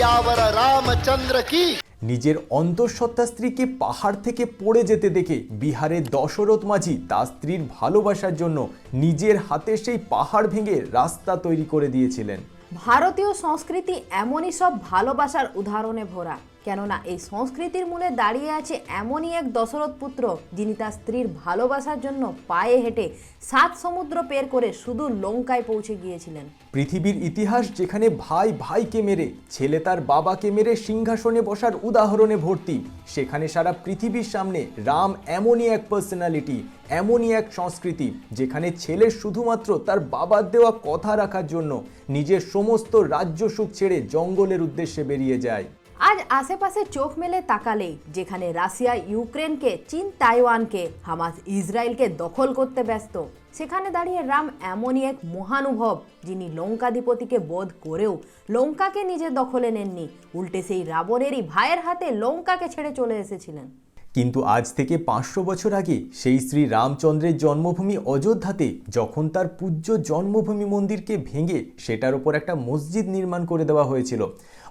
सियावर रामचंद्र की। নিজের অন্তঃসত্ত্বা স্ত্রীকে পাহাড় থেকে পড়ে যেতে দেখে বিহারের দশরথ মাঝি তার স্ত্রীর ভালোবাসার জন্য নিজের হাতে সেই পাহাড় ভেঙে রাস্তা তৈরি করে দিয়েছিলেন। ভারতীয় সংস্কৃতি এমনই সব ভালোবাসার উদাহরণে ভরা, কেননা এই সংস্কৃতির মূলে দাঁড়িয়ে আছে এমনই এক দশরথ পুত্র যিনি তার স্ত্রীর ভালোবাসার জন্য পায়ে হেঁটে 7 সমুদ্র পের করে শুধু লঙ্কায় পৌঁছে গিয়েছিলেন। পৃথিবীর ইতিহাস যেখানে ভাই ভাইকে মেরে, ছেলে তার বাবাকে মেরে সিংহাসনে বসার উদাহরণে ভর্তি, সেখানে সারা পৃথিবীর সামনে রাম এমনই এক পার্সোনালিটি, এমনই এক সংস্কৃতি যেখানে ছেলে শুধুমাত্র তার বাবার দেওয়া কথা রাখার জন্য নিজের সমস্ত রাজ্য সুখ ছেড়ে জঙ্গলের উদ্দেশ্যে বেরিয়ে যায়। আজ আশেপাশে চোখ মেলে তাকালেই যেখানে রাশিয়া ইউক্রেনকে, চীন তাইওয়ানকে, হামাস ইসরায়েলকে দখল করতে ব্যস্ত, সেখানে দাঁড়িয়ে রাম এমনই এক মহানুভব যিনি লঙ্কাধিপতিকে বধ করেও লঙ্কাকে নিজের দখলে নেননি, উল্টে সেই রাবণেরই ভাইয়ের হাতে লঙ্কাকে ছেড়ে চলে এসেছিলেন। কিন্তু আজ থেকে 500 বছর আগে সেই শ্রী রামচন্দ্রের জন্মভূমি অযোধ্যাতে যখন তার পূজ্য জন্মভূমি মন্দিরকে ভেঙে সেটার উপর একটা মসজিদ নির্মাণ করে দেওয়া হয়েছিল,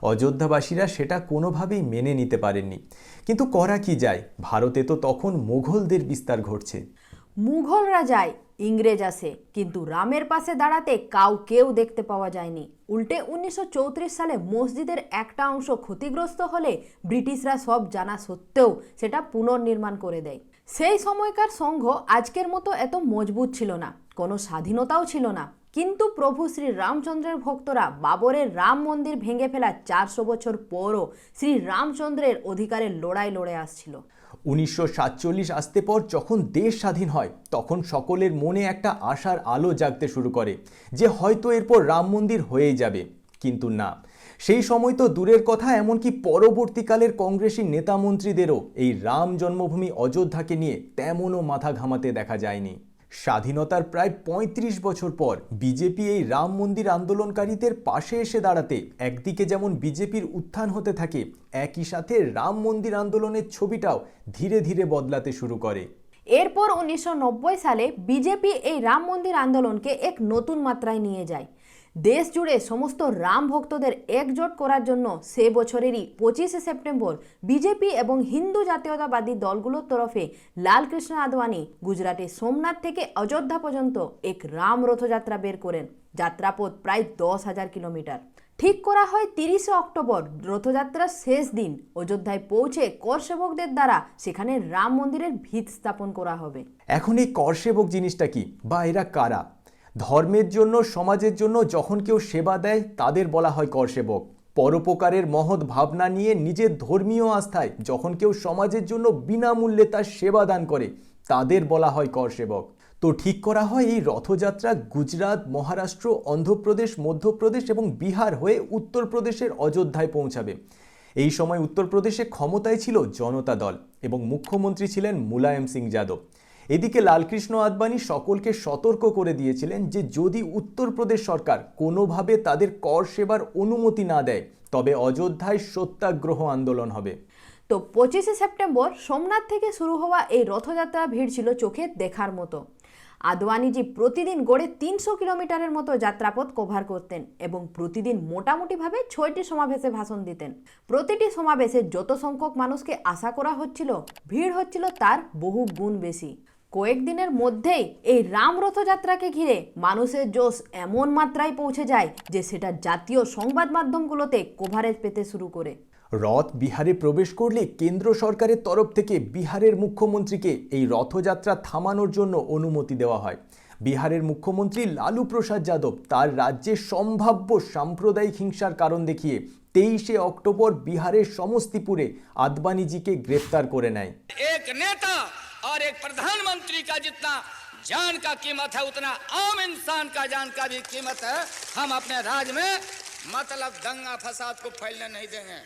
অযোধ্যাবাসীরা সেটা কোনোভাবেই মেনে নিতে পারেননি। কিন্তু করা কি যায়, ভারতে তো তখন মুঘলদের বিস্তার ঘটছে। মুঘলরা যায়, ইংরেজ আসে, কিন্তু রামের পাশে দাঁড়াতে কাউকেও দেখতে পাওয়া যায়নি। উল্টে 1934 সালে মসজিদের একটা অংশ ক্ষতিগ্রস্ত হলে ব্রিটিশরা সব জানা সত্ত্বেও সেটা পুনর্নির্মাণ করে দেয়। সেই সময়কার সংঘ আজকের মতো এত মজবুত ছিল না, কোনো স্বাধীনতাও ছিল না, কিন্তু প্রভু শ্রী রামচন্দ্রের ভক্তরা বাবরের রাম মন্দির ভেঙে ফেলা 400 বছর পরও শ্রী রামচন্দ্রের অধিকারের লড়াই লড়ে আসছিল। 1947 আসতে পর যখন দেশ স্বাধীন হয় তখন সকলের মনে একটা আশার আলো জাগতে শুরু করে যে হয়তো এরপর রাম মন্দির হয়েই যাবে। কিন্তু না, সেই সময় তো দূরের কথা, এমনকি পরবর্তীকালের কংগ্রেসী নেতা মন্ত্রীদেরও এই রাম জন্মভূমি অযোধ্যাকে নিয়ে তেমনও মাথা ঘামাতে দেখা যায়নি। স্বাধীনতার প্রায় 35 বছর পর বিজেপি এই রাম মন্দির আন্দোলনকারীদের পাশে এসে দাঁড়াতে একদিকে যেমন বিজেপির উত্থান হতে থাকে, একই সাথে রাম মন্দির আন্দোলনের ছবিটাও ধীরে ধীরে বদলাতে শুরু করে। এরপর 1990 সালে বিজেপি এই রাম মন্দির আন্দোলনকে এক নতুন মাত্রায় নিয়ে যায়। দেশ জুড়ে সমস্ত রাম ভক্তদের একজোট করার জন্য সে বছরেরই 25শে সেপ্টেম্বর বিজেপি এবং হিন্দু জাতীয়তাবাদী দলগুলোর তরফে লালকৃষ্ণ আদবানি গুজরাটের সোমনাথ থেকে অযোধ্যা পর্যন্ত এক রাম রথযাত্রা বের করেন। যাত্রাপথ প্রায় 10,000 কিলোমিটার। ঠিক করা হয় 30শে অক্টোবর রথযাত্রার শেষ দিন অযোধ্যায় পৌঁছে করসেবকদের দ্বারা সেখানে রাম মন্দিরের ভিত স্থাপন করা হবে। এখন এই করসেবক জিনিসটা কি, বা এরা কারা? ধর্মের জন্য, সমাজের জন্য যখন কেউ সেবা দেয় তাদের বলা হয় করসেবক। পরোপকারের মহৎ ভাবনা নিয়ে নিজের ধর্মীয় আস্থায় যখন কেউ সমাজের জন্য বিনামূল্যে তার সেবা দান করে তাদের বলা হয় করসেবক। তো ঠিক করা হয় এই রথযাত্রা গুজরাট, মহারাষ্ট্র, অন্ধ্রপ্রদেশ, মধ্যপ্রদেশ এবং বিহার হয়ে উত্তরপ্রদেশের অযোধ্যায় পৌঁছাবে। এই সময় উত্তরপ্রদেশে ক্ষমতায় ছিল জনতা দল এবং মুখ্যমন্ত্রী ছিলেন মুলায়ম সিং যাদব। এদিকে লালকৃষ্ণ আদবানি সকলকে সতর্ক করে দিয়েছিলেন যে যদি উত্তরপ্রদেশ সরকার কোনোভাবে তাদের কর সেবার অনুমতি না দেয় তবে অযোধ্যায় সত্যাগ্রহ আন্দোলন হবে। তো 25শে সেপ্টেম্বর সোমনাথ থেকে শুরু হওয়া এই রথযাত্রা ভিড় ছিল চোখে দেখার মতো। আদবানিজি প্রতিদিন গড়ে 300 কিলোমিটারের মতো যাত্রাপথ কভার করতেন এবং প্রতিদিন মোটামুটিভাবে 6টি সমাবেশে ভাষণ দিতেন। প্রতিটি সমাবেশে যত সংখ্যক মানুষকে আশা করা হচ্ছিল, ভিড় হচ্ছিল তার বহু গুণ বেশি। কয়েকদিনের মধ্যেই এই রাম রথযাত্রাকে ঘিরে মানুষের জোশ এমন মাত্রায় পৌঁছে যায় যে সেটা জাতীয় সংবাদ মাধ্যমগুলোতে কভারেজ পেতে শুরু করে। রথ বিহারে প্রবেশ করলে কেন্দ্র সরকারের তরফ থেকে বিহারের মুখ্যমন্ত্রীকে এই রথযাত্রা থামানোর জন্য অনুমতি দেওয়া হয়। বিহারের মুখ্যমন্ত্রী লালু প্রসাদ যাদব তার রাজ্যে সম্ভাব্য সাম্প্রদায়িক হিংসার কারণ দেখিয়ে 23শে অক্টোবর বিহারের সমস্তিপুরে আদবানিজিকে গ্রেফতার করে নেয়। এক নেতা और एक प्रधानमंत्री का जितना जान का कीमत है उतना आम इंसान का जान का भी कीमत है। हम अपने राज्य में मतलब दंगा फसाद को फैलने नहीं देंगे।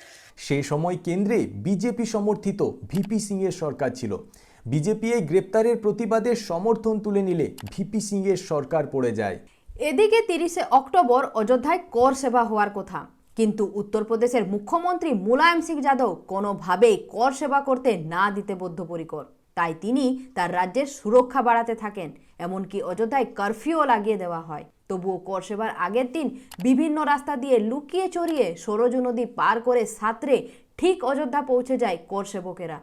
সেই সময় কেন্দ্রে বিজেপি সমর্থিত ভিপি সিং এর সরকার ছিল। বিজেপি এই গ্রেপ্তারের প্রতিবাদে সমর্থন তুলে নিলে ভিপি সিং এর সরকার পড়ে যায়। এদিকে 30শে অক্টোবর অযোধ্যায় কর সেবা হওয়ার কথা, কিন্তু উত্তরপ্রদেশের মুখ্যমন্ত্রী মুলায়ম সিং যাদব কোনোভাবেই কর সেবা করতে না দিতে বদ্ধপরিকর। তাই তিনি তার রাজ্যের সুরক্ষা বাড়াতে থাকেন, এমনকি অযোধ্যায় কারফিউ লাগিয়ে দেওয়া হয়। তবুও কর সেবার আগের দিন বিভিন্ন রাস্তা দিয়ে লুকিয়ে চড়িয়ে সরজু নদী পার করে সাঁতরে ঠিক অযোধ্যা পৌঁছে যায় কর সেবকেরা।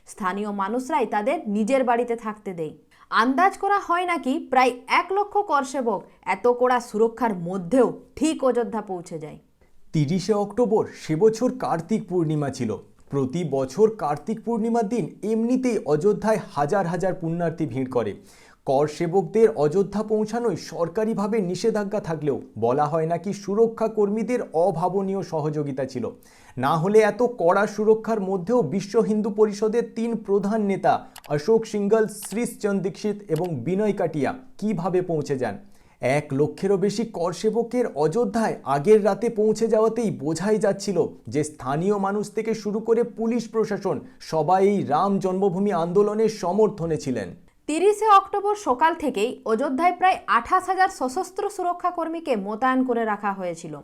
স্থানীয় মানুষরাই তাদের নিজের বাড়িতে থাকতে দেয়। আন্দাজ করা হয় নাকি প্রায় 1 লক্ষ কর সেবক এত কড়া সুরক্ষার মধ্যেও ঠিক অযোধ্যা পৌঁছে যায়। 30শে অক্টোবর সে বছর কার্তিক পূর্ণিমা ছিল। প্রতি বছর কার্তিক পূর্ণিমার দিন এমনিতেই অযোধ্যায় হাজার হাজার পুণ্যার্থী ভিড় করে। কর সেবকদের অযোধ্যা পৌঁছানোয় সরকারিভাবে নিষেধাজ্ঞা থাকলেও বলা হয় নাকি সুরক্ষা কর্মীদের অভাবনীয় সহযোগিতা ছিল। না হলে এত কড়া সুরক্ষার মধ্যেও বিশ্ব হিন্দু পরিষদের 3 প্রধান নেতা অশোক সিংঘল, শ্রীশচন্দ্র দীক্ষিত এবং বিনয় কাটিয়া কিভাবে পৌঁছে যান। 1 লক্ষেরও বেশি কর সেবকের অযোধ্যায় আগের রাতে পৌঁছে যাওয়াতেই বোঝাই যাচ্ছিল যে স্থানীয় মানুষ থেকে শুরু করে পুলিশ প্রশাসন সবাই এই রাম জন্মভূমি আন্দোলনের সমর্থনে ছিলেন। 30শে অক্টোবর সকাল থেকেই অযোধ্যায় প্রায় 28,000 সশস্ত্র সুরক্ষা কর্মীকে মোতায়েন করে রাখা হয়েছিল।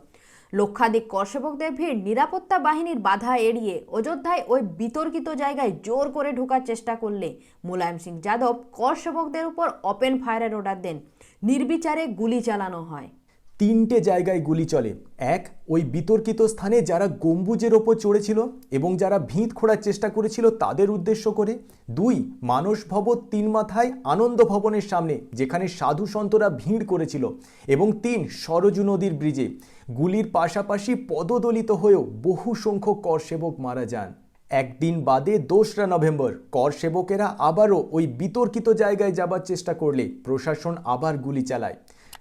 লক্ষাধিক কর সেবকদের ভিড় নিরাপত্তা বাহিনীর বাধা এড়িয়ে অযোধ্যায় ওই বিতর্কিত জায়গায় জোর করে ঢোকার চেষ্টা করলে মুলায়ম সিং যাদব কর সেবকদের উপর ওপেন ফায়ারের অর্ডার দেন। নির্বিচারে গুলি চালানো হয়। 3টে জায়গায় গুলি চলে। 1, ওই বিতর্কিত স্থানে যারা গম্বুজের ওপর চড়েছিল এবং যারা ভিত খোঁড়ার চেষ্টা করেছিল তাদের উদ্দেশ্য করে। 2, মানস ভবন 3 মাথায় আনন্দ ভবনের সামনে যেখানে সাধু সন্তরা ভিড় করেছিল। এবং 3, সরজু নদীর ব্রিজে। গুলির পাশাপাশি পদদলিত হয়েও বহু সংখ্যক কর সেবক মারা যান। একদিন বাদে 2রা নভেম্বর কর সেবকেরা আবারও ওই বিতর্কিত জায়গায় যাবার চেষ্টা করলে প্রশাসন আবার গুলি চালায়।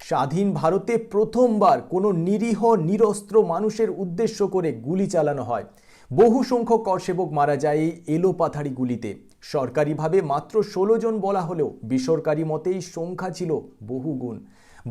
স্বাধীন ভারতে প্রথমবার কোনো নিরীহ নিরস্ত্র মানুষের উদ্দেশ্য করে গুলি চালানো হয়। বহু সংখ্যক কর সেবক মারা যায় এই এলোপাথারি গুলিতে। সরকারিভাবে মাত্র 16 জন বলা হলেও বেসরকারি মতেই সংখ্যা ছিল বহুগুণ।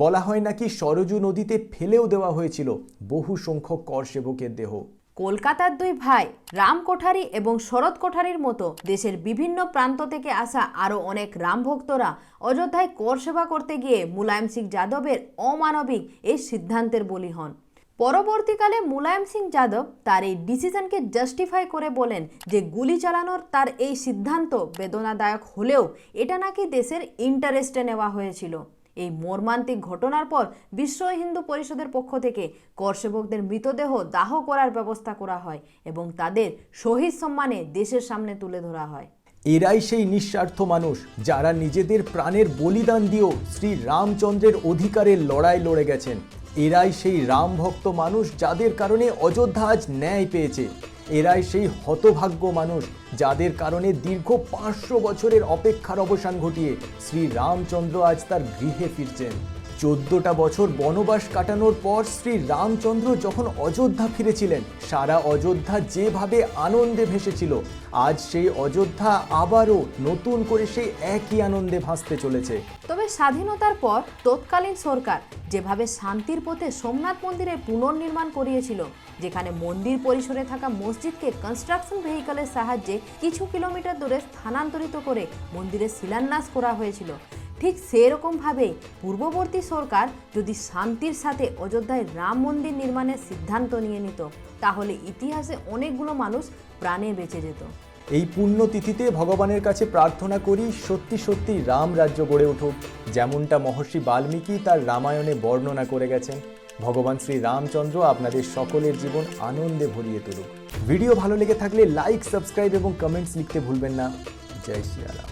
বলা হয় নাকি সরজু নদীতে ফেলেও দেওয়া হয়েছিল বহু সংখ্যক কর সেবকের দেহ। কলকাতার 2 ভাই রাম কোঠারি এবং শরৎ কোঠারির মতো দেশের বিভিন্ন প্রান্ত থেকে আসা আরও অনেক রাম ভক্তরা অযোধ্যায় কর সেবা করতে গিয়ে মুলায়ম সিং যাদবের অমানবিক এই সিদ্ধান্তের বলি হন। পরবর্তীকালে মুলায়ম সিং যাদব তার এই ডিসিশনকে জাস্টিফাই করে বলেন যে গুলি চালানোর তার এই সিদ্ধান্ত বেদনাদায়ক হলেও এটা নাকি দেশের ইন্টারেস্টে নেওয়া হয়েছিল। এই মর্মান্তিক ঘটনার পর বিশ্ব হিন্দু পরিষদের পক্ষ থেকে কর সেবকদের মৃতদেহ দাহ করার ব্যবস্থা করা হয় এবং তাদের শহীদ সম্মানে দেশের সামনে তুলে ধরা হয়। এরাই সেই নিঃস্বার্থ মানুষ যারা নিজেদের প্রাণের বলিদান দিয়েও শ্রী রামচন্দ্রের অধিকারের লড়াই লড়ে গেছেন। এরাই সেই রাম ভক্ত মানুষ যাদের কারণে অযোধ্যা আজ ন্যায় পেয়েছে। এরাই সেই হতভাগ্য মানুষ যাদের কারণে দীর্ঘ 500 বছরের অপেক্ষার অবসান ঘটিয়ে শ্রী রামচন্দ্র আজ তার গৃহে ফিরছেন। 14টা বছর বনবাস কাটানোর পর শ্রী রামচন্দ্র যখন অযোধ্যা ফিরেছিলেন, সারা অযোধ্যা যেভাবে আনন্দে ভেসেছিল, আজ সেই অযোধ্যা আবারও নতুন করে সেই একই আনন্দে ভাসতে চলেছে। তবে স্বাধীনতার পর তৎকালীন সরকার যেভাবে শান্তির পথে সোমনাথ মন্দিরের পুনর্নির্মাণ করিয়েছিল, যেখানে মন্দির পরিসরে থাকা মসজিদকে কনস্ট্রাকশন ভেহিকলের সাহায্যে কিছু কিলোমিটার দূরে স্থানান্তরিত করে মন্দিরের শিলান্যাস করা হয়েছিল, ঠিক সেরকমভাবেই পূর্ববর্তী সরকার যদি শান্তির সাথে অযোধ্যায় রাম মন্দির নির্মাণের সিদ্ধান্ত নিয়ে নিত, তাহলে ইতিহাসে অনেকগুলো মানুষ প্রাণে বেঁচে যেত। এই পুণ্যতিথিতে ভগবানের কাছে প্রার্থনা করি সত্যি সত্যি রাম রাজ্য গড়ে উঠুক, যেমনটা মহর্ষি বাল্মীকি তার রামায়ণে বর্ণনা করে গেছেন। ভগবান শ্রী রামচন্দ্র আপনাদের সকলের জীবন আনন্দে ভরিয়ে তুলুক। ভিডিও ভালো লেগে থাকলে লাইক, সাবস্ক্রাইব এবং কমেন্টস লিখতে ভুলবেন না। জয় শ্রী রাম।